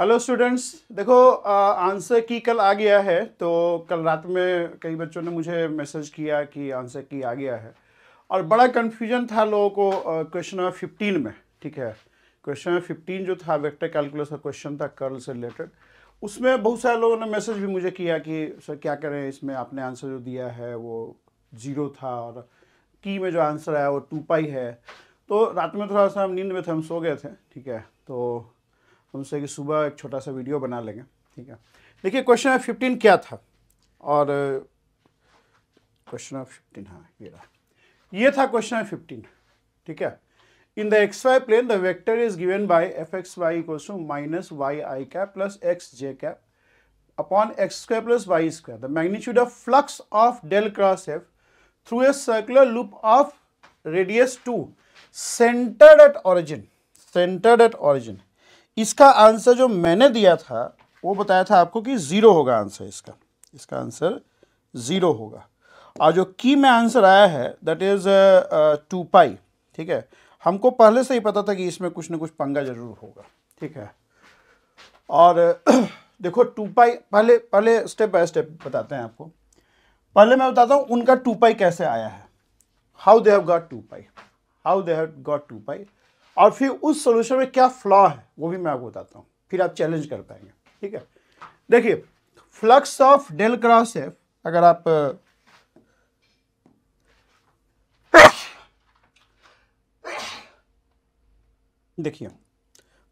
Hello students, देखो answer की कल आ गया है। तो कल रात में कई बच्चों ने मुझे मैसेज किया कि आंसर की आ गया है और बड़ा कन्फ्यूजन था लोगों को क्वेश्चन नंबर 15 में। ठीक है, क्वेश्चन नंबर 15 जो था वेक्टर कैलकुलस का क्वेश्चन था कर्ल से रिलेटेड। उसमें बहुत सारे लोगों ने मैसेज भी मुझे किया कि सर क्या करें, इसमें आपने आंसर जो दिया है वो 0 था और की में जो आंसर आया वो 2 पाई है। तो रात में थोड़ा सा हम नींद में थे, हम सो गए थे। ठीक है, तो हमसे कि सुबह एक छोटा सा वीडियो बना लेंगे। ठीक है, देखिए क्वेश्चन नंबर 15 क्या था। और क्वेश्चन नंबर 15, हाँ ये रहा, ये था क्वेश्चन नंबर 15। ठीक है, इन the X Y plane the vector is given by F X Y equals to minus Y I cap plus X J cap upon X square plus Y square. The magnitude of flux of del cross F through a circular loop of radius 2 centered at origin. Centered at origin, इसका answer जो मैंने दिया था वो बताया था आपको कि 0 होगा आंसर। इसका आंसर 0 होगा। और जो की में आंसर आया है दैट इज 2 पाई। ठीक है, हमको पहले से ही पता था कि इसमें कुछ ना कुछ पंगा जरूर होगा। ठीक है, और देखो 2 पाई, पहले स्टेप बाय स्टेप बताते हैं आपको। पहले मैं बताता हूँ उनका 2 पाई कैसे आया है, how they have got 2 pi, how they have got 2 पाई, और फिर उस सॉल्यूशन में क्या फ्लॉ है वो भी मैं आपको बताता हूँ, फिर आप चैलेंज कर पाएंगे। ठीक है, देखिए flux of del cross F, अगर आप देखिए,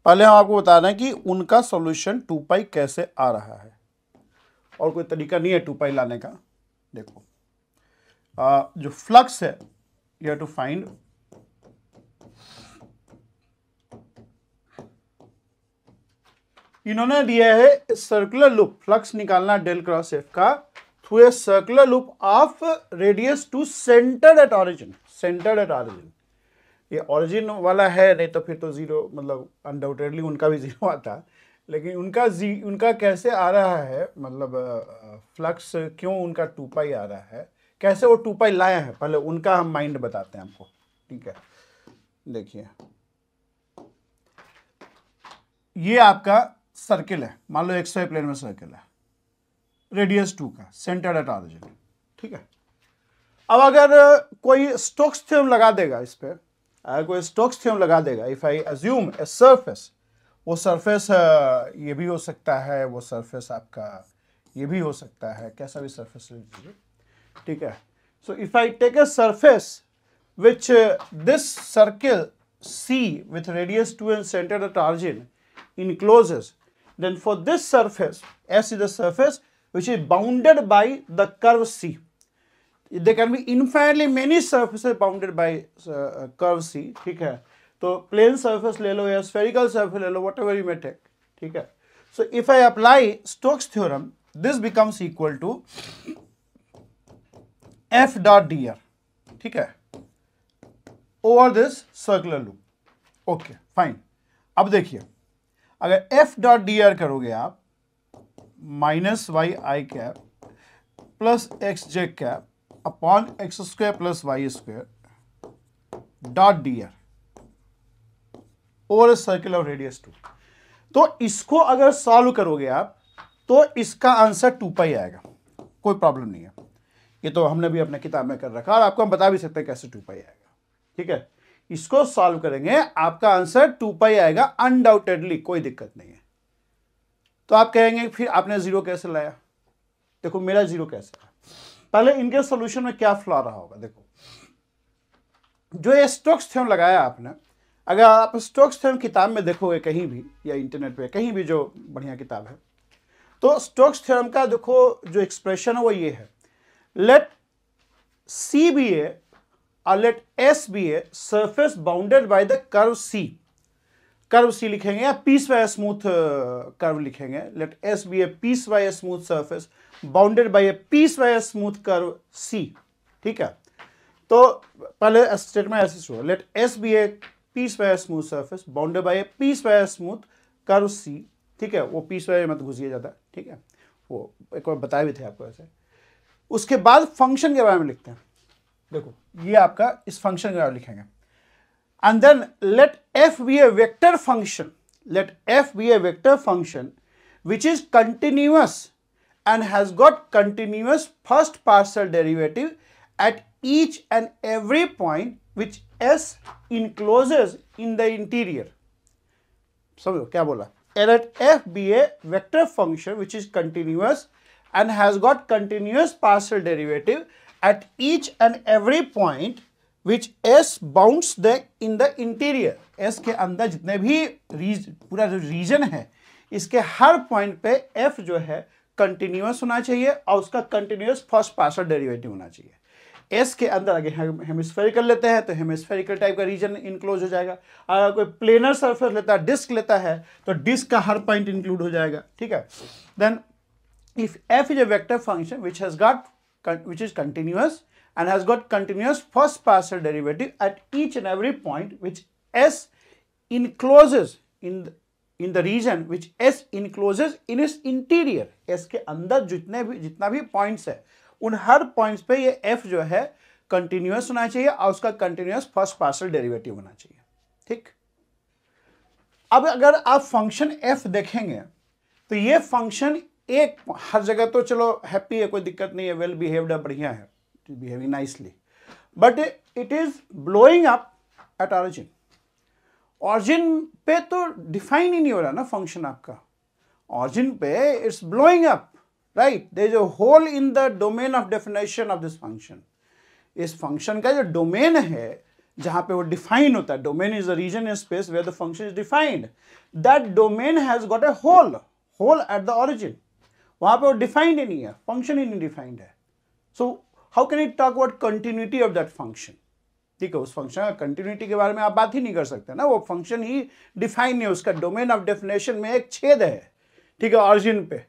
पहले हम आपको बता रहे हैं कि उनका सॉल्यूशन 2 पाई कैसे आ रहा है, और कोई तरीका नहीं है 2 पाई लाने का। देखो जो फ्लक्स है यू हैव टू फाइंड इन्होंने दिया है सर्कुलर लूप, फ्लक्स निकालना डेल क्रॉस एफ का through a circular loop of radius two center at origin. Center at origin, ये ऑरिजिन वाला है, नहीं तो फिर तो 0, मतलब अनडाउटेडली उनका भी 0 आता, लेकिन उनका कैसे आ रहा है, मतलब फ्लक्स क्यों उनका 2 पाई आ रहा है, कैसे वो 2 पाई लाया है, पहले उनका हम माइंड बताते हैं आपको। ठीक है, देखिए ये आपका सर्किल है, मान लो एक्स वाई प्लेन में सर्किल है, रेडियस 2 का, सेंटर एट ऑरिजिन। ठीक है, अब अगर कोई स्टोक्स थ्योरम लगा देगा इस पर, अगर कोई स्टोक्स थ्योरम लगा देगा, if I assume a surface, वो सरफेस ये भी हो सकता है, वो सरफेस आपका ये भी हो सकता है, कैसा भी सरफेस लीजिए। ठीक है, so if I take a surface which this circle C with radius 2 and center at origin encloses, then for this surface, S is the surface which is bounded by the curve C. There can be infinitely many surfaces bounded by curve C. ठीक है, तो plane surface ले लो या spherical surface ले लो, whatever you may take. ठीक है, so if I apply Stokes theorem, this becomes equal to F dot dr. ठीक है, over this circular loop. Okay, fine. अब देखिए, अगर F डॉट डी आर करोगे आप minus Y I cap plus X J cap upon X square plus Y square dot D R over circle of radius 2, तो इसको अगर solve करोगे आप तो इसका आंसर 2 पाई आएगा, कोई प्रॉब्लम नहीं है। ये तो हमने भी अपने किताब में कर रखा और आपको हम बता भी सकते हैं कैसे 2 पाई आएगा। ठीक है, इसको सॉल्व करेंगे आपका आंसर 2 पाई आएगा अनडाउटेडली, कोई दिक्कत नहीं है। तो आप कहेंगे फिर आपने 0 कैसे लाया, देखो मेरा 0 कैसे आया, पहले इनके सॉल्यूशन में क्या फ्लॉ रहा होगा। देखो जो ये स्टोक्स थ्योरम लगाया आपने, अगर आप स्टोक्स थ्योरम किताब में देखोगे कहीं भी या इंटरनेट पे कहीं भी जो बढ़िया किताब है, तो स्टोक्स थ्योरम का देखो जो एक्सप्रेशन है वो ये है, लेट सी बी ए और let S be a surface bounded by the curve C. Curve C लिखेंगे या पीस वाई स्मूथ कर्व लिखेंगे, let S be a piecewise smooth surface bounded by a piecewise smooth curve C. ठीक है, तो पहले statement ऐसे शुरू, let S be a piecewise smooth surface bounded by a piecewise smooth curve C. ठीक है, वो piece Y मत घुसिए जाता। ठीक है, वो एक बार बताए भी थे आपको ऐसे। उसके बाद फंक्शन के बारे में लिखते हैं, देखो ये आपका इस फंक्शन के बारे में लिखेंगे, and then let F be a vector function let f be a vector function which is continuous and has got continuous first partial derivative at each and every point which s encloses in the interior. समझो क्या बोला? Let f be a vector function which is continuous and has got continuous partial derivative at each and every point which s bounds in the interior. s के अंदर जितने भी पूरा जो reason है इसके हर पॉइंट पे f जो है कंटिन्यूअस होना चाहिए और उसका कंटिन्यूअस फर्स्ट पार्शियल डेरिवेटिव होना चाहिए. एस के अंदर अगर हेमिस्फेरिकल लेते हैं तो हेमिस्फेरिकल टाइप का रीजन इंक्लोज हो जाएगा. अगर कोई प्लेनर सरफेस लेता है, डिस्क लेता है, तो डिस्क का हर पॉइंट इंक्लूड हो जाएगा. ठीक है. Then if F is a vector function which is continuous and has got continuous first partial derivative at each and every point which s encloses in the region which s encloses in its interior. s के अंदर जितना भी points है उन हर points पे ये f जो है कंटिन्यूअस होना चाहिए और उसका कंटिन्यूअस फर्स्ट पार्शियल डेरिवेटिव होना चाहिए. ठीक. अब अगर आप फंक्शन f देखेंगे तो ये फंक्शन एक हर जगह तो चलो हैप्पी है, कोई दिक्कत नहीं है, वेल बिहेव्ड है, बढ़िया है, behaving nicely, but it is blowing up at origin. Origin पे तो डिफाइन ही नहीं हो रहा ना फंक्शन आपका. ऑरिजिन पे it's blowing up, right. There is a hole in the domain of definition of this function. इस फंक्शन का जो डोमेन है जहां पे वो डिफाइन होता है, domain is the region in space where the function is defined, that domain has got a hole at the origin. वहां पे वो डिफाइंड ही नहीं है, फंक्शन ही नहीं डिफाइंड है. So how can it talk about continuity of that function? ठीक है, उस फंक्शन का कंटिन्यूटी के बारे में आप बात ही नहीं कर सकते ना. वो फंक्शन ही डिफाइन नहीं है, उसका डोमेन ऑफ डेफिनेशन में एक छेद है. ठीक है, ऑरिजिन पे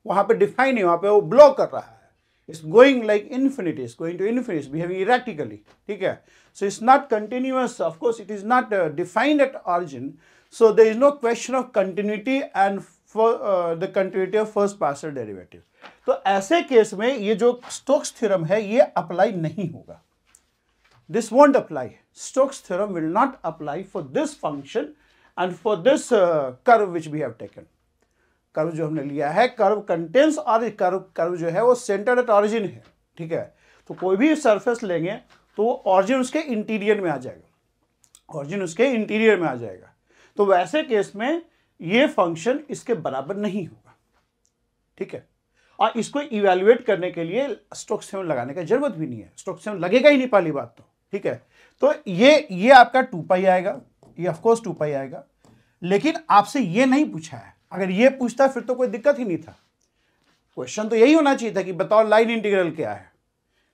वहां पे डिफाइन नहीं, वहां पे वो ब्लॉक कर रहा है. It's going like infinity, it's going to infinity, behaving erratically. ठीक है. So it's not continuous, of course it is not defined at origin. So there is no question of continuity and the continuity of first partial derivative. तो ऐसे case में ये जो Stokes theorem है ये apply नहीं होगा. This won't apply. Stokes theorem will not apply for this function and for this curve which we have taken. Curve जो हमने लिया है, कर्व कंटेंस और कर्व जो है वो सेंटर एट ऑरिजिन है. ठीक है. तो कोई भी सरफेस लेंगे तो वो ऑरिजिन उसके इंटीरियर में आ जाएगा, ऑरिजिन उसके इंटीरियर में आ जाएगा. तो वैसे केस में ये फंक्शन इसके बराबर नहीं होगा. ठीक है. और इसको इवैल्यूएट करने के लिए स्टोक्स थ्योरम लगाने का जरूरत भी नहीं है. स्टोक्स थ्योरम लगेगा ही नहीं पहली बात तो. ठीक है. तो ये आपका 2π आएगा, ये ऑफ कोर्स 2π आएगा. लेकिन आपसे ये नहीं पूछा है. अगर ये पूछता फिर तो कोई दिक्कत ही नहीं था. क्वेश्चन तो यही होना चाहिए था कि बताओ लाइन इंटीग्रल क्या है.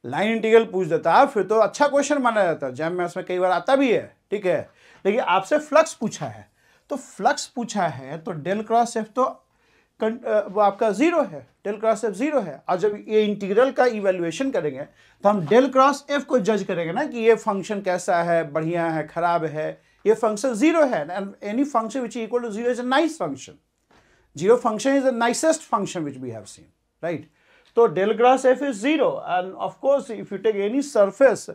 लाइन इंटीग्रल पूछ देता फिर तो अच्छा क्वेश्चन माना जाता. जैम में उसमें कई बार आता भी है. ठीक है. लेकिन आपसे फ्लक्स पूछा है, तो फ्लक्स पूछा है तो डेल क्रॉस एफ तो वो आपका जीरो है, डेल क्रॉस एफ जीरो है. और जब ये इंटीग्रल का इवैल्यूएशन करेंगे तो हम डेल क्रॉस एफ को जज करेंगे ना कि ये फंक्शन कैसा है, बढ़िया है, खराब है. ये फंक्शन जीरो है, and any function which equal to zero is a nice function. Zero function is the nicest function which we have seen, right. तो del cross F is zero and of course if you take any surface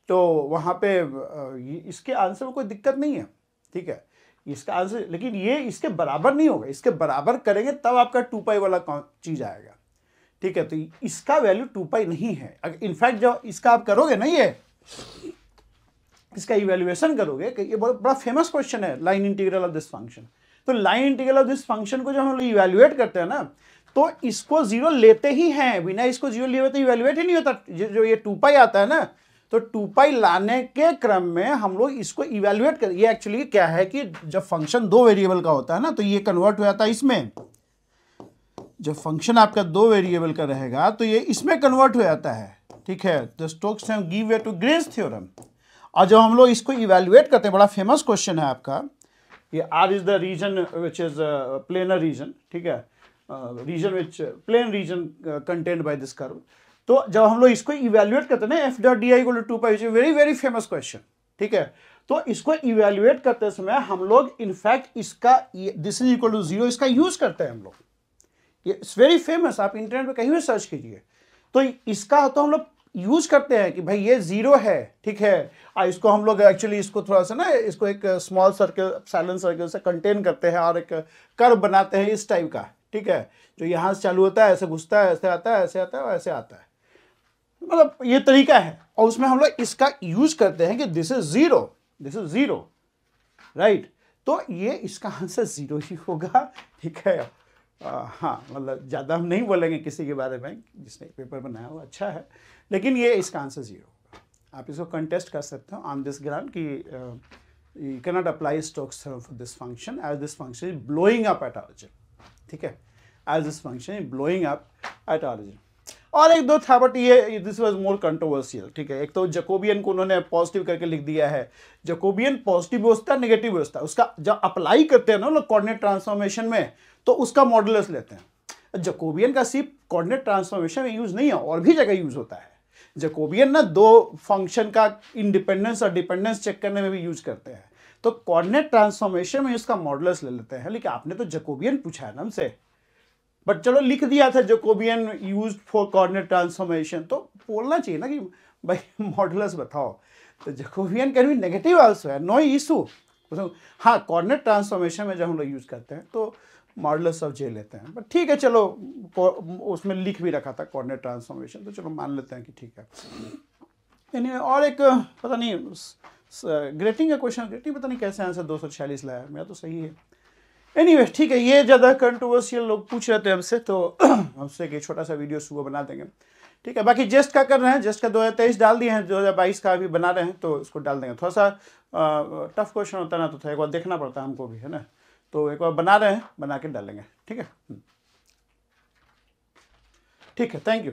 तो वहां पे इसके answer में कोई दिक्कत नहीं है. ठीक है. इसका आंसर, लेकिन ये इसके बराबर नहीं होगा. इसके बराबर करेंगे तब आपका 2π वाला चीज आएगा. ठीक है. तो इसका वैल्यू 2π नहीं है. इनफैक्ट जो इसका आप करोगे ना, ये इसका इवैल्यूएशन करोगे, ये बड़ा फेमस क्वेश्चन है, line integral of this function. तो line integral of this function को जब हम लोग इवैल्यूएट करते हैं ना तो इसको जीरो लेते ही हैं, बिना इसको जीरो लिए हुए तो इवैल्यूएट ही नहीं होता. जो ये 2π आता है ना, तो 2π लाने के क्रम में हम लोग इसको इवैल्यूएट कर. ये एक्चुअली क्या है कि जब फंक्शन 2 वेरिएबल का होता है ना तो ये कन्वर्ट हो जाता है इसमें. जब फंक्शन आपका 2 वेरिएबल का रहेगा तो ये इसमें कन्वर्ट हो जाता है. ठीक है. The Stokes theorem give way to Green's theorem. और जब हम लोग इसको इवैल्यूएट करते हैं, बड़ा फेमस क्वेश्चन है आपका, ये R is the region which is planar region. ठीक है. Region which plane region contained by this curve. तो जब हम लोग इसको इवैल्यूएट करते हैं ना, f dot D I equal to 2π, very very famous question. ठीक है. तो इसको इवैल्यूएट करते समय हम लोग इनफैक्ट इसका this is equal to zero इसका यूज करते हैं हम लोग. ये इट्स वेरी फेमस, आप इंटरनेट पे कहीं भी सर्च कीजिए. तो इसका तो हम लोग यूज करते हैं कि भाई ये जीरो है, ठीक है, इसको हम लोग एक्चुअली इसको थोड़ा सा ना इसको एक स्मॉल सर्कल साइलेंट सर्कल से कंटेन करते हैं और एक कर्व बनाते हैं इस टाइप का, ठीक है, जो यहाँ से चालू होता है, ऐसे घुसता है, ऐसे आता है, ऐसे आता है और ऐसे आता है, मतलब ये तरीका है। और उसमें हम लोग इसका यूज करते हैं कि दिस इज जीरो, राइट। तो ये इसका आंसर जीरो ही होगा, ठीक है। हाँ, मतलब ज़्यादा हम नहीं बोलेंगे किसी के बारे में, जिसने पेपर बनाया वो अच्छा है, लेकिन ये इसका आंसर जीरो होगा। आप इसको कंटेस्ट कर सकते हो ऑन दिस ग्राउंड कि you can not apply Stokes theorem for this function as this function is blowing up at origin, ठीक है, as this function is blowing up at origin. और एक दो था, बट ये दिस वाज मोर कंट्रोवर्शियल, ठीक है। एक तो जैकोबियन को उन्होंने पॉजिटिव करके लिख दिया है। जैकोबियन पॉजिटिव भी होता है, नेगेटिव भी होता है। उसका जब अप्लाई करते हैं ना लोग कोऑर्डिनेट ट्रांसफॉर्मेशन में, तो उसका मॉडुलस लेते हैं। जैकोबियन का सिर्फ कोऑर्डिनेट ट्रांसफॉर्मेशन में यूज नहीं है, और भी जगह यूज होता है। जैकोबियन ना दो फंक्शन का इंडिपेंडेंस और डिपेंडेंस चेक करने में भी यूज करते हैं। तो कोऑर्डिनेट ट्रांसफॉर्मेशन में उसका मॉडुलस ले लेते हैं। लेकिन आपने तो जैकोबियन पूछा है ना हमसे, बट चलो लिख दिया था Jacobian used for coordinate transformation, तो बोलना चाहिए ना कि भाई मॉडुलस बताओ। तो Jacobian can be negative also है, नो इशू। हाँ, कोऑर्डिनेट ट्रांसफॉर्मेशन में जब हम लोग यूज करते हैं तो मॉडुलस ऑफ जे लेते हैं, बट ठीक है, चलो उसमें लिख भी रखा था कोऑर्डिनेट ट्रांसफॉर्मेशन, तो चलो मान लेते हैं कि ठीक है। anyway, और एक पता नहीं ग्रेटिंग का क्वेश्चन, ग्रेटिंग पता नहीं कैसे आंसर 246 लाया, मेरा तो सही है। एनीवे, ठीक है, ये ज़्यादा कंट्रोवर्शियल लोग पूछ रहे थे हमसे, तो हमसे एक छोटा सा वीडियो सुबह बना देंगे, ठीक है। बाकी जेस्ट का कर रहे हैं, जेस्ट का 2023 डाल दिए हैं, 2022 का भी बना रहे हैं, तो इसको डाल देंगे। थोड़ा सा टफ क्वेश्चन होता है ना, तो एक बार देखना पड़ता है हमको भी, है ना, तो एक बार बना रहे हैं, बना के डालेंगे, ठीक है। ठीक है, थैंक यू।